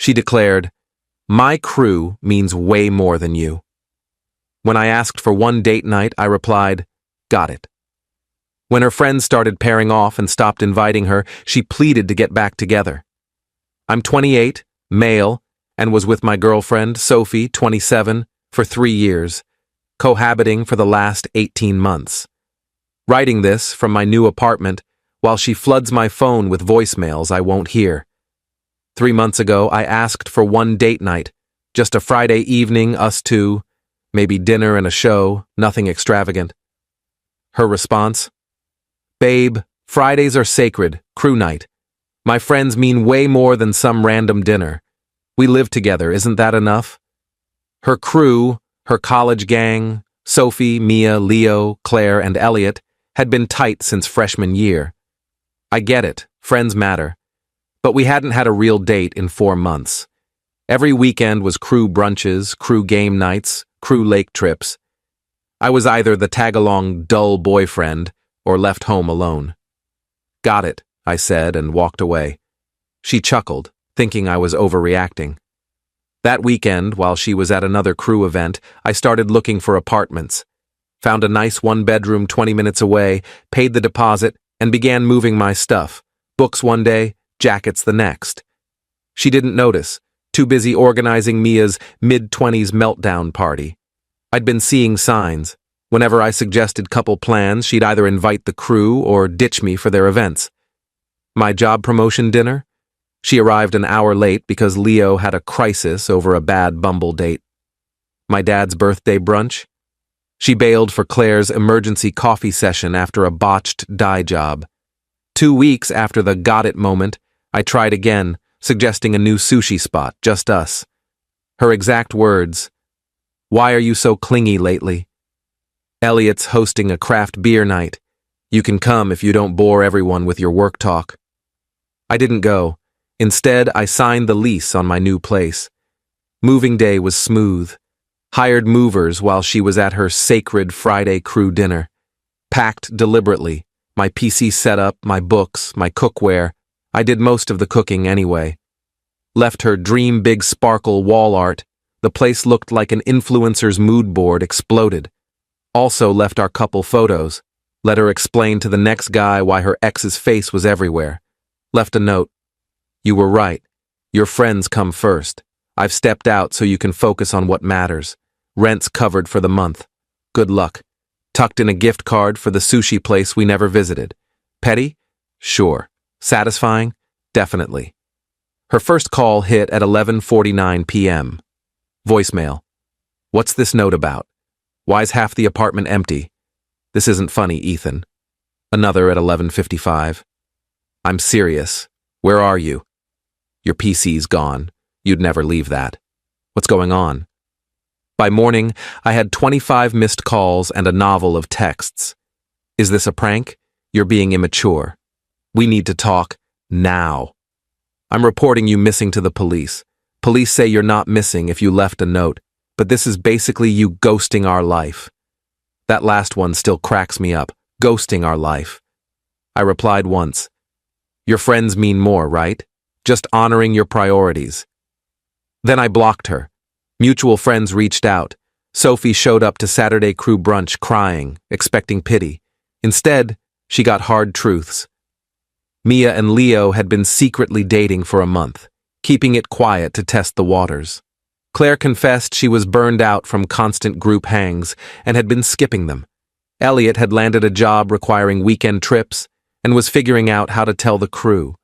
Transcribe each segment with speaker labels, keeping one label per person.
Speaker 1: She declared, "My crew means way more than you." When I asked for one date night, I replied, "Got it." When her friends started pairing off and stopped inviting her, she pleaded to get back together. I'm 28, male, and was with my girlfriend, Sophie, 27, for 3 years, cohabiting for the last 18 months. Writing this from my new apartment while she floods my phone with voicemails I won't hear. 3 months ago, I asked for one date night, just a Friday evening, us two, maybe dinner and a show, nothing extravagant. Her response, "Babe, Fridays are sacred, crew night. My friends mean way more than some random dinner. We live together, isn't that enough?" Her crew, her college gang, Sophie, Mia, Leo, Claire, and Elliot, had been tight since freshman year. I get it, friends matter. But we hadn't had a real date in 4 months. Every weekend was crew brunches, crew game nights, crew lake trips. I was either the tag-along dull boyfriend or left home alone. "Got it," I said and walked away. She chuckled, thinking I was overreacting. That weekend, while she was at another crew event, I started looking for apartments. Found a nice one-bedroom 20 minutes away, paid the deposit, and began moving my stuff. Books one day, jackets the next. She didn't notice, too busy organizing Mia's mid-20s meltdown party. I'd been seeing signs. Whenever I suggested couple plans, she'd either invite the crew or ditch me for their events. My job promotion dinner? She arrived an hour late because Leo had a crisis over a bad Bumble date. My dad's birthday brunch? She bailed for Claire's emergency coffee session after a botched dye job. 2 weeks after the got it moment, I tried again, suggesting a new sushi spot, just us. Her exact words, "Why are you so clingy lately?" "Elliot's hosting a craft beer night. You can come if you don't bore everyone with your work talk." I didn't go. Instead, I signed the lease on my new place. Moving day was smooth. Hired movers while she was at her sacred Friday crew dinner. Packed deliberately. My PC setup, my books, my cookware. I did most of the cooking anyway. Left her dream big sparkle wall art. The place looked like an influencer's mood board exploded. Also left our couple photos. Let her explain to the next guy why her ex's face was everywhere. Left a note. "You were right. Your friends come first. I've stepped out so you can focus on what matters. Rent's covered for the month. Good luck." Tucked in a gift card for the sushi place we never visited. Petty? Sure. Satisfying? Definitely. Her first call hit at 11:49 p.m. Voicemail. "What's this note about? Why's half the apartment empty? This isn't funny, Ethan." Another at 11:55. "I'm serious. Where are you? Your PC's gone. You'd never leave that. What's going on?" By morning, I had 25 missed calls and a novel of texts. "Is this a prank? You're being immature. We need to talk now. I'm reporting you missing to the police. Police say you're not missing if you left a note, but this is basically you ghosting our life." That last one still cracks me up. Ghosting our life. I replied once. "Your friends mean more, right? Just honoring your priorities." Then I blocked her. Mutual friends reached out. Sophie showed up to Saturday crew brunch crying, expecting pity. Instead, she got hard truths. Mia and Leo had been secretly dating for a month, keeping it quiet to test the waters. Claire confessed she was burned out from constant group hangs and had been skipping them. Elliot had landed a job requiring weekend trips and was figuring out how to tell the crew.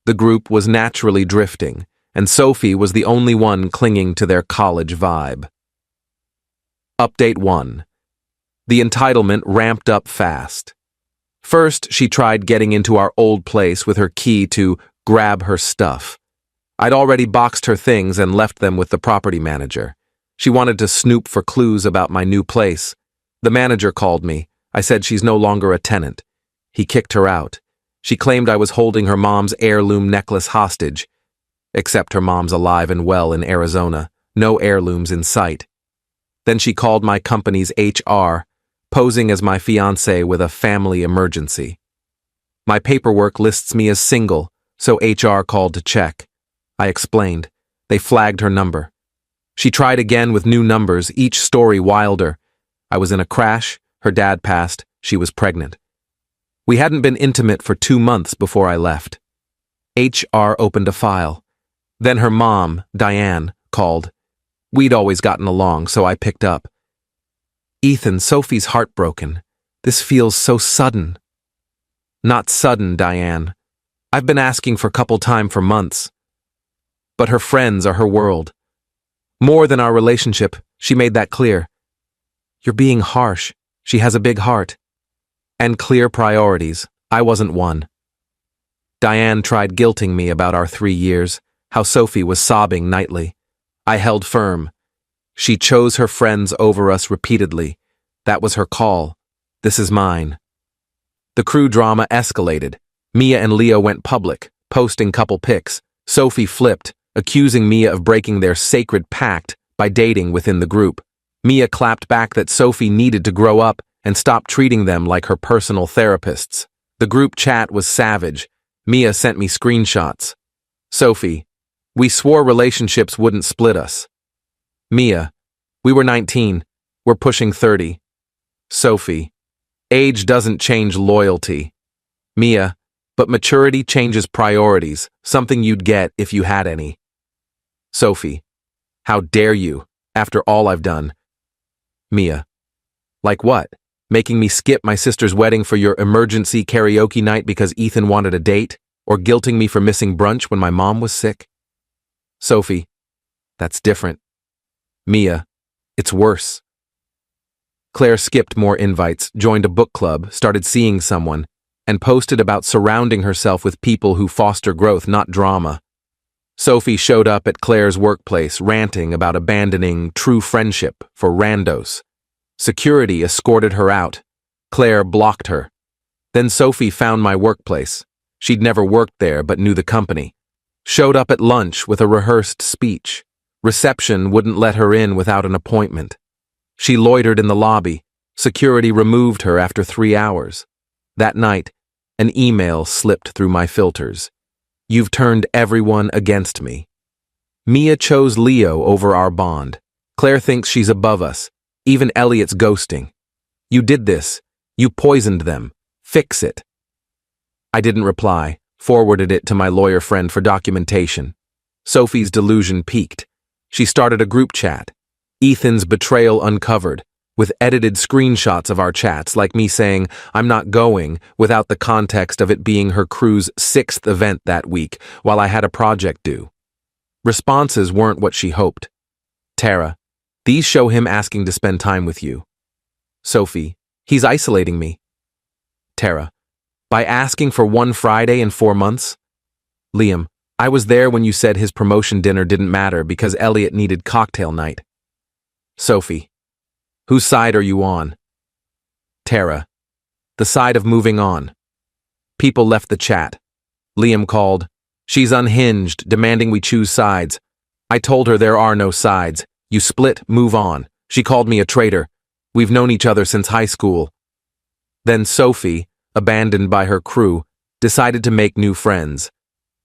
Speaker 1: The group was naturally drifting, and Sophie was the only one clinging to their college vibe. Update 1. The entitlement ramped up fast. First, she tried getting into our old place with her key to grab her stuff. I'd already boxed her things and left them with the property manager. She wanted to snoop for clues about my new place. The manager called me. I said she's no longer a tenant. He kicked her out. She claimed I was holding her mom's heirloom necklace hostage. Except her mom's alive and well in Arizona. No heirlooms in sight. Then she called my company's HR, posing as my fiancé with a family emergency. My paperwork lists me as single, so HR called to check. I explained. They flagged her number. She tried again with new numbers, each story wilder. I was in a crash, her dad passed, she was pregnant. We hadn't been intimate for 2 months before I left. HR opened a file. Then her mom, Diane, called. We'd always gotten along, so I picked up. Ethan, Sophie's heartbroken. This feels so sudden. Not sudden, Diane. I've been asking for couple time for months. But her friends are her world. More than our relationship, she made that clear. You're being harsh. She has a big heart. And clear priorities. I wasn't one. Diane tried guilting me about our 3 years, how Sophie was sobbing nightly. I held firm. She chose her friends over us repeatedly. That was her call. This is mine. The crew drama escalated. Mia and Leo went public, posting couple pics. Sophie flipped, accusing Mia of breaking their sacred pact by dating within the group. Mia clapped back that Sophie needed to grow up and stop treating them like her personal therapists. The group chat was savage. Mia sent me screenshots. Sophie, we swore relationships wouldn't split us. Mia, we were 19. We're pushing 30. Sophie, age doesn't change loyalty. Mia, but maturity changes priorities, something you'd get if you had any. Sophie, how dare you, after all I've done. Mia, like what? Making me skip my sister's wedding for your emergency karaoke night because Ethan wanted a date? Or guilting me for missing brunch when my mom was sick? Sophie, that's different. Mia, it's worse. Claire skipped more invites, joined a book club, started seeing someone, and posted about surrounding herself with people who foster growth, not drama. Sophie showed up at Claire's workplace, ranting about abandoning true friendship for randos. Security escorted her out. Claire blocked her. Then Sophie found my workplace. She'd never worked there but knew the company. Showed up at lunch with a rehearsed speech. Reception wouldn't let her in without an appointment. She loitered in the lobby. Security removed her after 3 hours. That night, an email slipped through my filters. You've turned everyone against me. Mia chose Leo over our bond. Claire thinks she's above us. Even Elliot's ghosting. You did this. You poisoned them. Fix it. I didn't reply, forwarded it to my lawyer friend for documentation. Sophie's delusion peaked. She started a group chat. Ethan's betrayal uncovered, with edited screenshots of our chats, like me saying, I'm not going, without the context of it being her crew's 6th event that week, while I had a project due. Responses weren't what she hoped. Tara, these show him asking to spend time with you. Sophie, he's isolating me. Tara, by asking for one Friday in 4 months? Liam, I was there when you said his promotion dinner didn't matter because Elliot needed cocktail night. Sophie, whose side are you on? Tara, the side of moving on. People left the chat. Liam called. She's unhinged, demanding we choose sides. I told her there are no sides. You split, move on. She called me a traitor. We've known each other since high school. Then Sophie, abandoned by her crew, decided to make new friends.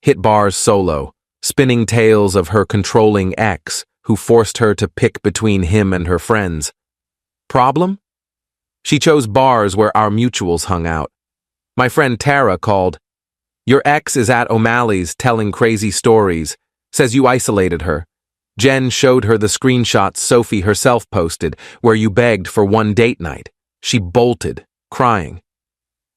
Speaker 1: Hit bars solo, spinning tales of her controlling ex, who forced her to pick between him and her friends. Problem? She chose bars where our mutuals hung out. My friend Tara called. Your ex is at O'Malley's telling crazy stories, says you isolated her. Jen showed her the screenshots Sophie herself posted, where you begged for one date night. She bolted, crying.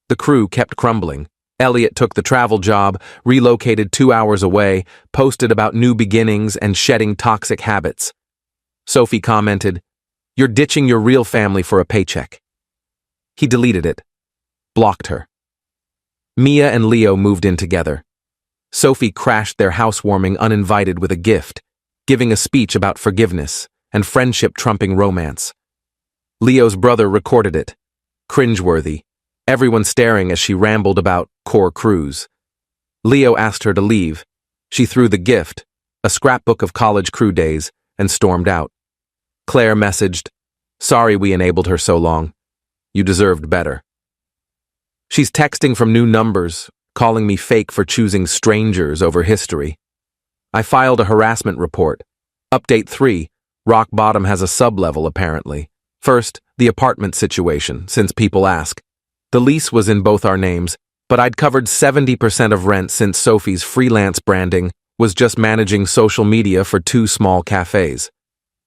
Speaker 1: The crew kept crumbling. Elliot took the travel job, relocated 2 hours away, posted about new beginnings and shedding toxic habits. Sophie commented, You're ditching your real family for a paycheck. He deleted it, blocked her. Mia and Leo moved in together. Sophie crashed their housewarming uninvited with a gift, giving a speech about forgiveness and friendship trumping romance. Leo's brother recorded it. Cringeworthy. Everyone staring as she rambled about core crews. Leo asked her to leave. She threw the gift, a scrapbook of college crew days, and stormed out. Claire messaged, Sorry we enabled her so long. You deserved better. She's texting from new numbers, calling me fake for choosing strangers over history. I filed a harassment report. Update 3. Rock bottom has a sub-level apparently. First, the apartment situation, since people ask. The lease was in both our names, but I'd covered 70% of rent since Sophie's freelance branding was just managing social media for 2 small cafes.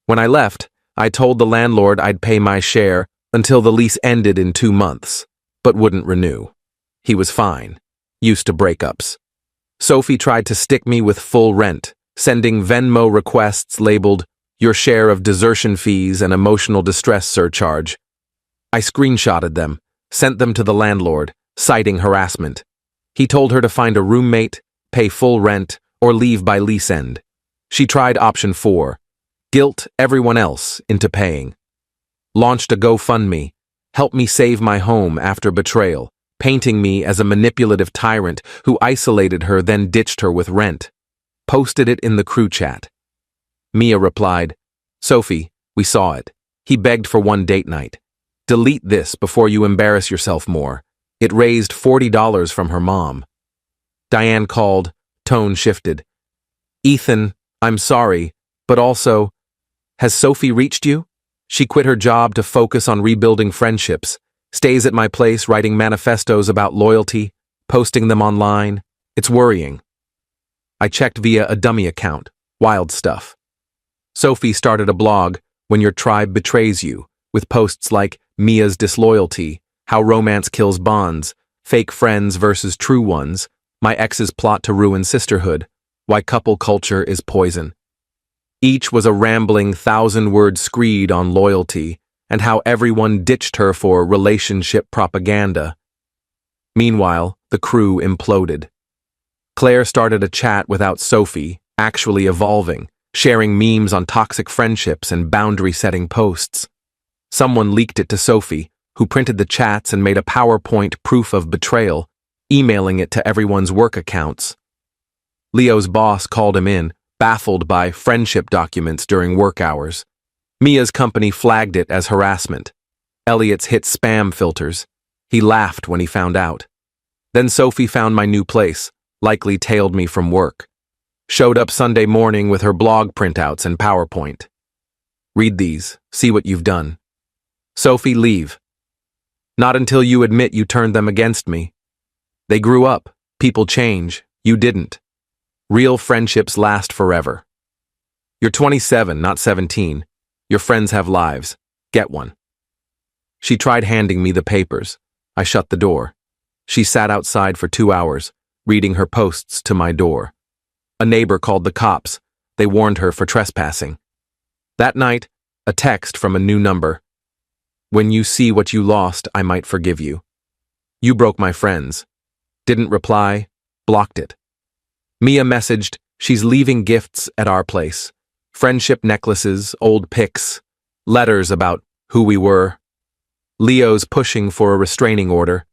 Speaker 1: When I left, I told the landlord I'd pay my share until the lease ended in 2 months, but wouldn't renew. He was fine, used to breakups. Sophie tried to stick me with full rent, sending Venmo requests labeled your share of desertion fees and emotional distress surcharge. I screenshotted them, sent them to the landlord, citing harassment. He told her to find a roommate, pay full rent, or leave by lease end. She tried option 4, guilt everyone else into paying. Launched a GoFundMe, help me save my home after betrayal, painting me as a manipulative tyrant who isolated her then ditched her with rent. Posted it in the crew chat. Mia replied, Sophie, we saw it. He begged for one date night. Delete this before you embarrass yourself more. It raised $40 from her mom. Diane called, tone shifted. Ethan, I'm sorry, but also, has Sophie reached you? She quit her job to focus on rebuilding friendships, stays at my place writing manifestos about loyalty, posting them online. It's worrying. I checked via a dummy account, wild stuff. Sophie started a blog, When Your Tribe Betrays You, with posts like Mia's disloyalty, how romance kills bonds, fake friends versus true ones, my ex's plot to ruin sisterhood, why couple culture is poison. Each was a rambling 1,000-word screed on loyalty and how everyone ditched her for relationship propaganda. Meanwhile, the crew imploded. Claire started a chat without Sophie, actually evolving, sharing memes on toxic friendships and boundary-setting posts. Someone leaked it to Sophie, who printed the chats and made a PowerPoint proof of betrayal, emailing it to everyone's work accounts. Leo's boss called him in, baffled by friendship documents during work hours. Mia's company flagged it as harassment. Elliot's hit spam filters. He laughed when he found out. Then Sophie found my new place, likely tailed me from work. Showed up Sunday morning with her blog printouts and PowerPoint. Read these, see what you've done. Sophie, leave. Not until you admit you turned them against me. They grew up, people change, you didn't. Real friendships last forever. You're 27, not 17. Your friends have lives. Get one. She tried handing me the papers. I shut the door. She sat outside for 2 hours, reading her posts to my door. A neighbor called the cops. They warned her for trespassing. That night, a text from a new number. When you see what you lost, I might forgive you. You broke my friends. Didn't reply, blocked it. Mia messaged, she's leaving gifts at our place. Friendship necklaces, old pics, letters about who we were. Leo's pushing for a restraining order.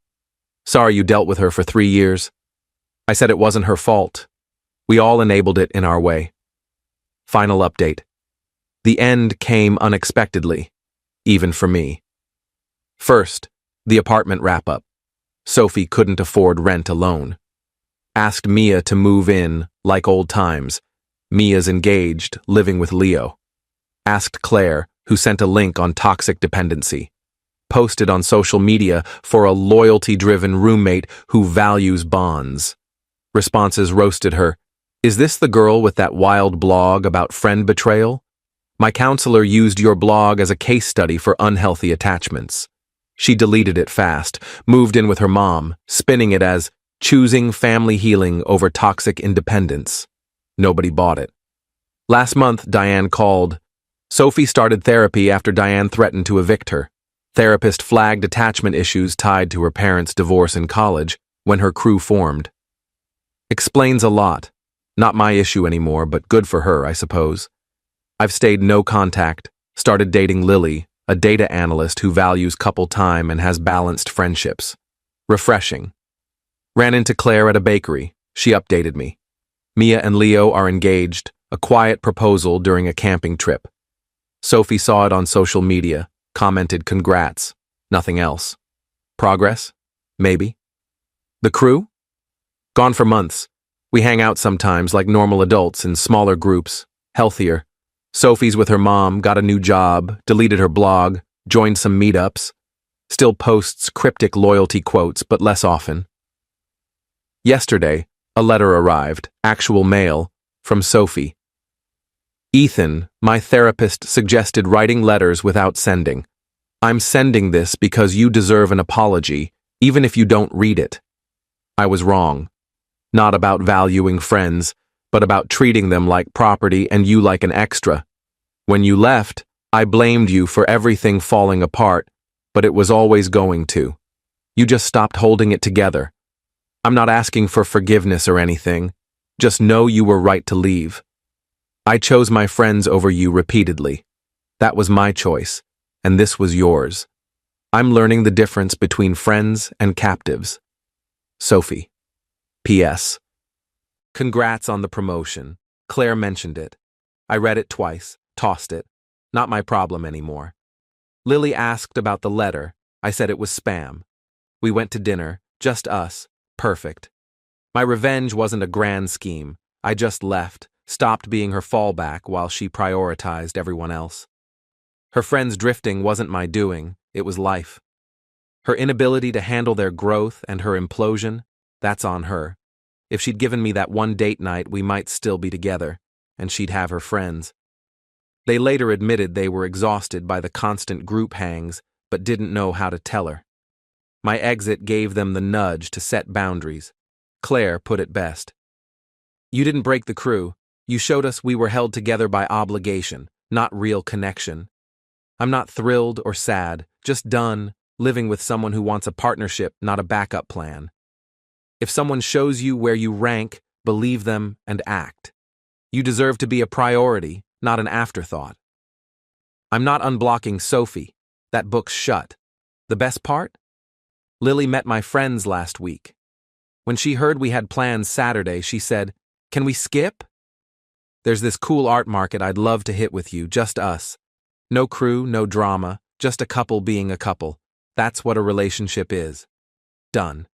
Speaker 1: Sorry you dealt with her for 3 years. I said it wasn't her fault. We all enabled it in our way. Final update. The end came unexpectedly, even for me. First, the apartment wrap-up. Sophie couldn't afford rent alone. Asked Mia to move in, like old times. Mia's engaged, living with Leo. Asked Claire, who sent a link on toxic dependency. Posted on social media for a loyalty-driven roommate who values bonds. Responses roasted her. Is this the girl with that wild blog about friend betrayal? My counselor used your blog as a case study for unhealthy attachments. She deleted it fast, moved in with her mom, spinning it as choosing family healing over toxic independence. Nobody bought it. Last month, Diane called. Sophie started therapy after Diane threatened to evict her. Therapist flagged attachment issues tied to her parents' divorce in college when her crew formed. Explains a lot. Not my issue anymore, but good for her, I suppose. I've stayed no contact, started dating Lily, a data analyst who values couple time and has balanced friendships. Refreshing. Ran into Claire at a bakery. She updated me. Mia and Leo are engaged, a quiet proposal during a camping trip. Sophie saw it on social media, commented congrats, nothing else. Progress? Maybe. The crew? Gone for months. We hang out sometimes like normal adults in smaller groups, healthier. Sophie's with her mom, got a new job, deleted her blog, joined some meetups. Still posts cryptic loyalty quotes, but less often. Yesterday, a letter arrived, actual mail, from Sophie. Ethan, my therapist, suggested writing letters without sending. I'm sending this because you deserve an apology, even if you don't read it. I was wrong. Not about valuing friends, but about treating them like property and you like an extra. When you left, I blamed you for everything falling apart, but it was always going to. You just stopped holding it together. I'm not asking for forgiveness or anything. Just know you were right to leave. I chose my friends over you repeatedly. That was my choice, and this was yours. I'm learning the difference between friends and captives. Sophie. P.S. Congrats on the promotion. Claire mentioned it. I read it twice, tossed it. Not my problem anymore. Lily asked about the letter. I said it was spam. We went to dinner, just us. Perfect. My revenge wasn't a grand scheme. I just left, stopped being her fallback while she prioritized everyone else. Her friends drifting wasn't my doing, it was life. Her inability to handle their growth and her implosion, that's on her. If she'd given me that one date night, we might still be together, and she'd have her friends. They later admitted they were exhausted by the constant group hangs, but didn't know how to tell her. My exit gave them the nudge to set boundaries. Claire put it best. You didn't break the crew. You showed us we were held together by obligation, not real connection. I'm not thrilled or sad, just done living with someone who wants a partnership, not a backup plan. If someone shows you where you rank, believe them and act. You deserve to be a priority, not an afterthought. I'm not unblocking Sophie. That book's shut. The best part? Lily met my friends last week. When she heard we had plans Saturday, she said, "Can we skip? There's this cool art market I'd love to hit with you, just us. No crew, no drama, just a couple being a couple. That's what a relationship is." Done.